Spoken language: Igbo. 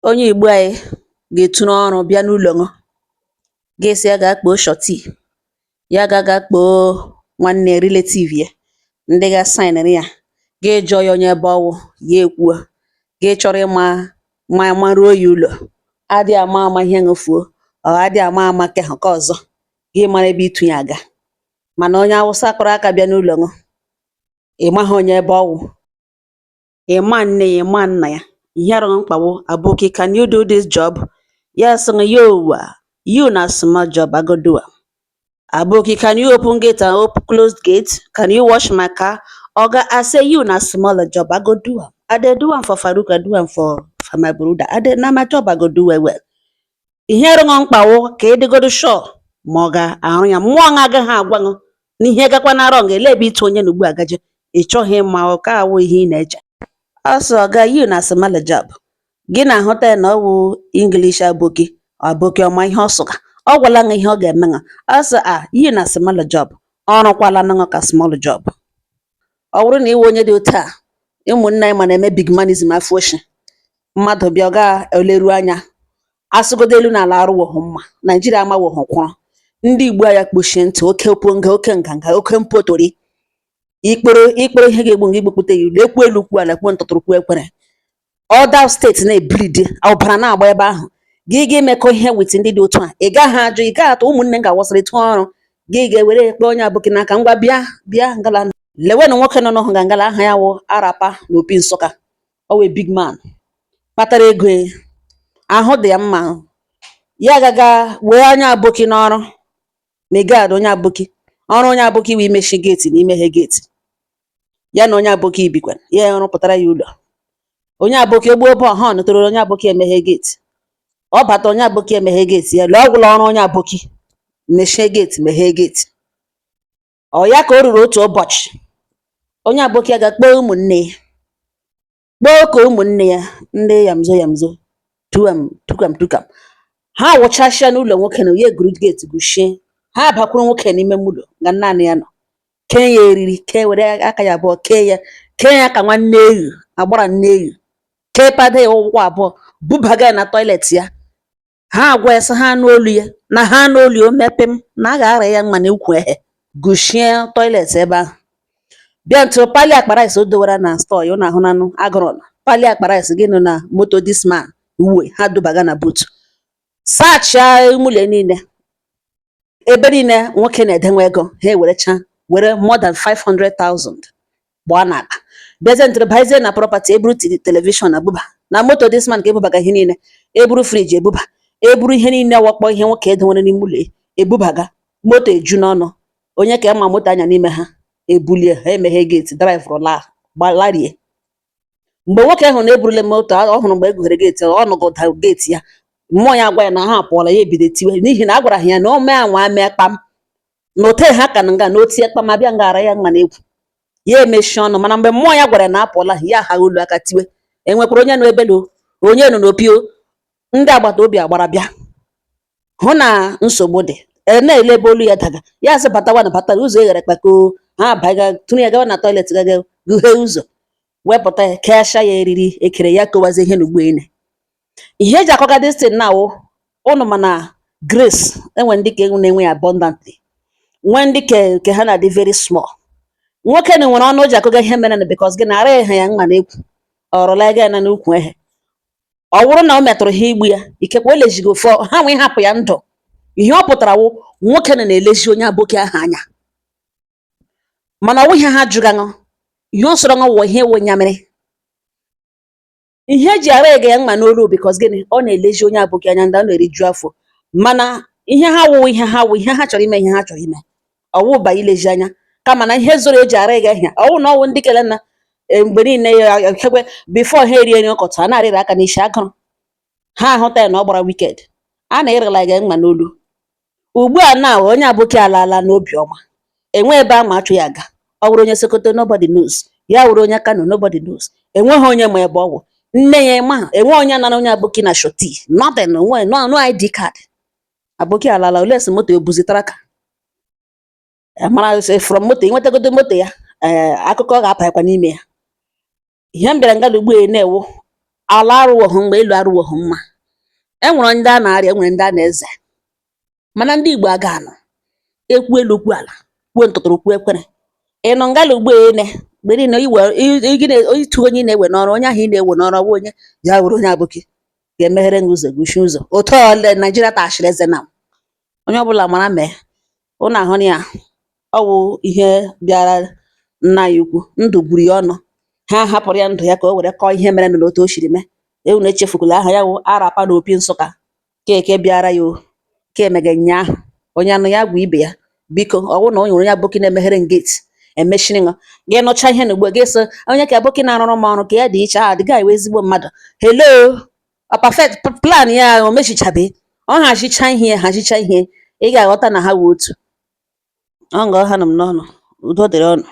Onye Igbo anyị ga-etu n'ọrụ bịa n'ụlọ ga-esi ya gaa kpoo shọtii, ya ga kpoo nwanne relative ya, ndị ga-asaịnịrị ya, ga-ejọ ya onye ebe ọwụ, ya ekwuo, ga-chọrọ maruo ya ụlọ, adị ama ihe ṅụfuo, ọ adị ama ke ha ka ọzọ, gị mara ebe ịtụ ya aga. Mana onye Awụsa kụrụ aka bịa n'ụlọ ị maghị onye ebe ọwụ, ịma nne ya, ịma nna ya, ihe arụghị mkpawo aboki, can you do this job? Yes, you na small job, I go do am. Aboki, can you open gate and close gate? Can you wash my car? Oga, I say you na smaller job, I go do am. I dey do am for Farouk, I do am for my brother. Na my job, I go do well. Ihe arụghị mkpawo ka ịdịgodo sure ma ọ ga-arụ ya. Mmụọ agaghị agwa gị n'ihe gakwa na wrong, ele ebe ịtụ onye n'ugbu agaje, ị chọghị ịma ọ ka awụ ihe ị na-eche. Also, Oga, you na smaller job. Gị na-ahụta ya na ọ wụ English aboki ọma ihe ọ sụga, ọ gwala gị ihe ọ ga-eme gị. Also, you na smaller job, ọ rụkwala na ka small job. Ọ bụrụ na iwe onye dị otu a, ụmụnne anyị ma na-eme bigmanism afọ oshi, mmadụ bịa ọ ga-eleru anya asụgodo elu n'ala arụwoghụ mma, Naijiria amawoghụ kwụrụ, ndị Igbo anya kpochie ntị, oke oponga, oke nganga, oke mpotori, ikpere ihe ga-egbu gị igbupụta ya ulu, ekwu elu kwu ala, kwuo ntụtụrụ, kwuo ekwere. Other steeti na-ebilidi, ọbara na-agba ebe ahụ, gị ga-emekọ ihe wit ndị dị otu a, ị gaghị ajụ, ị gaghị atụ ụmụnne ga-awasịrị tụọ ọrụ, gị ga-ewere ekpe onye aboki n'aka, ngwa bịa ngala. Lewenụ nwoke nọ n'ọhụ ngala, aha ya wụ Arapa n'Opi Nsụka, ọ wee big man, kpatara ego, ahụ dị ya mma, ya gaga wee onye aboki n'ọrụ, megad onye aboki, ọrụ onye aboki wee imechi geeti na imeghe geeti, ya na onye aboki ibikwa, ya rụpụtara ya ụlọ. Onye aboki ogbuo ebe ọha nụtoro onye aboki emeghe geeti, ọ bata onye aboki emeghe geeti ya, lee ọgwụla ọrụ onye aboki mechie geeti, meghee geeti. Ọ ya ka o ruru otu ụbọchị, onye aboki aga kpọọ ụmụnne ya, kpọọ ka ụmụnne ya ndị yamzo tukam, ha wụchasịa n'ụlọ nwoke na ya eguru geeti guchie, ha bakwuru nwoke n'ime ụlọ ga naanị ya nọ, kee ya eriri, were aka ya abụọ kee ya ka nwanne eyu agbara nne eyu, kee pada ya ụkwụ abụọ, bubaga ya na toilet ya. Ha agwa ya sị ha anụ olu ya, na ha anụ olu o mepe m na a ga-ara ya mma na ukwu ehe, guchie toilet ebe ahụ. Bịa ntụrụ pali akpa rice o dowara na stọọ ya, ụnụ ahụ nanụ agụrụ na pali akpa rice gị nọ na moto this man uwe, ha dubaga na butu, sachaa ụmụle niile, ebe niile nwoke na-edenwe ego, ha ewerecha were more than 500,000 gbaa n'akpa, bịazie ntụrụ baizie na property, eburu telivishọn abuba na moto this man ka ebubaga ihe niile, eburu friji ebuba, eburu ihe niile wakpọ ihe nwoke edenwere n'ime ụlọ ebubaga, moto eju n'ọnụ, onye ka ma moto anya n'ime ha, ebulie ha, emeghe geeti, drive gbalarie. Mgbe nwoke ahụ na-eburule moto, ọ hụrụ mgbe egughere geeti, ọ nọgọda geeti ya, mmụọ ya agwa ya na ha apụọla, ya ebido tiwe, n'ihi na a gwara ha ya na o mee anwa mee kpam, na ote ha ka na nga na otie kpam, abịa ngara ya mma na egwu, ya emechi ọnụ. Mana mgbe mmụọ ya gwara ya na apụọla, ya aghaghị olu aka tiwe, enwekwara onye nọ ebe onye nọ n'opio, ndị agbata obi agbara bịa hụ na nsogbu dị, na-ele ebe olu ya daga, ya sị batawa na batara ụzọ eghere kpako, ha baga tụrụ ya gawa na toilet, gaga gughee ụzọ, wepụta ya, keasha ya eriri ekere ya, kowazie ihe n'ugbo ene. Ihe eji akọga destin na awụ ụnụ mana grace, enwe ndị ka na-enwe abundantly, nwee ndị ke ha na-adị very small. Nwoke na nwere ọnụ o ji akọga ihe mere na because gị na ara ha ya mma na ekwu, ọrụla ga na n'ukwu ehe. Ọ bụrụ na o metụrụ ha igbu ya, ikekwe o lejigo fọ ha nwee hapụ ya ndụ. Ihe ọ pụtara wụ nwoke na-elezi onye aboki ahụ anya, mana ọ ihe ha jụga ṅụ, ihe ọ sọrọ ṅụ wụ ihe ewu nyamịrị, ihe eji ara ege ya mma n'olu because gịnị, ọ na-elezi onye aboki anya, ndị ọ na-eriju afọ. Mana ihe ha wụ ihe ha chọrọ ime, ihe ha chọrọ ime, ọwụ ba ilezi anya, kama na ihe zoro eji ara ege ihe ọwụ na ọwụ ndị kele na mgbe niile ya kekwe bifo ha erie nri ọkọtụ, a na-arịrị aka n'isi agụrụ, ha ahụta ya na ọ gbara wicked, a na-erela ege mma n'olu. Ugbu a na onye aboki alaala n'obiọma, enwe ebe ama achụ ya aga, ọ wụrụ onye Sokoto nobody knows, ya wụrụ onye Kano nobody knows, enweghị onye ma ebe ọ wụ, nne ya ma enwe onye nara onye aboki na shoti, nothing, no ID card. Aboki alaala, olesi moto ebuzitara ka mara from moto, inwetagodo moto ya, akụkọ ga-apakwa n'ime ya. Ihe m bịara ngala ugbu a na-ewu ala arụwọghị mgbe elu arụwọghị mma. Enwere ndị a na-arịa, enwere ndị a na-eze, mana ndị Igbo aga anọ ekwu elu kwu ala, kwuo ntụtụrụ kwuo ekwere. Ị nọ ngala ugbo ene mgbe niile itu onye ị na-ewe n'ọrụ, onye ahụ ị na-ewe n'ọrụ bụ onye ya were onye aboki ga-emeghere gị ụzọ guchi ụzọ. Otu ole Naijiria tachiri eze na onye ọbụla mara mee. Unu ahụ ya, ọ wụ ihe bịara nna ya ukwu, ndụ gburu ya ọnụ. Ha hapụrụ ya ndụ ya ka o were kọọ ihe mere n'otu o siri mee. Unu echefukwala aha ya wụ Arapa na Opi Nsụka, keke bịara ya o ke emege nyaahụ. Onye anụ ya gwa ibe ya, biko ọ bụrụ na o nwere onye aboki na-emeghere m geti emechiri ṅụ gị nụcha ihe na ugbo gị so onye ka aboki na-arụrụ m ọrụ ka ya dị iche, dịga iwe ezigbo mmadụ. Hello, ọ perfect plan ya o mechichabe, ọ hazicha ihe ị ga-aghọta na ha wụ otu. Ọ ngọ ha nọ m n'ọnụ. Udo dịrị ọnụ.